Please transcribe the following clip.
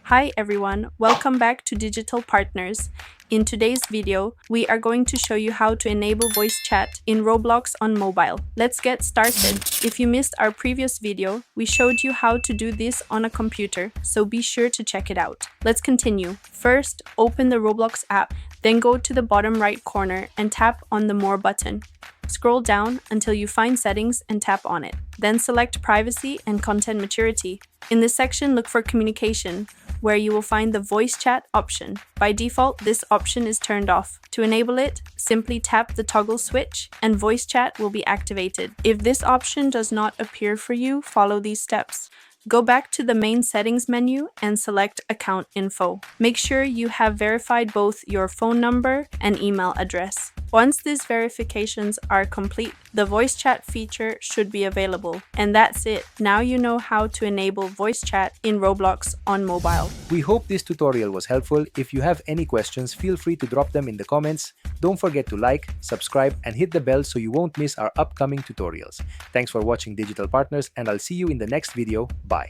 Hi everyone, welcome back to Digital Partners. In today's video, we are going to show you how to enable voice chat in Roblox on mobile. Let's get started. If you missed our previous video, we showed you how to do this on a computer, so be sure to check it out. Let's continue. First, open the Roblox app, then go to the bottom right corner and tap on the More button. Scroll down until you find Settings and tap on it. Then select Privacy and Content Maturity. In this section, look for Communication, where you will find the voice chat option. By default, this option is turned off. To enable it, simply tap the toggle switch and voice chat will be activated. If this option does not appear for you, follow these steps. Go back to the main settings menu and select Account Info. Make sure you have verified both your phone number and email address. Once these verifications are complete, the voice chat feature should be available. And that's it. Now you know how to enable voice chat in Roblox on mobile. We hope this tutorial was helpful. If you have any questions, feel free to drop them in the comments. Don't forget to like, subscribe, and hit the bell so you won't miss our upcoming tutorials. Thanks for watching Digital Partners, and I'll see you in the next video. Bye.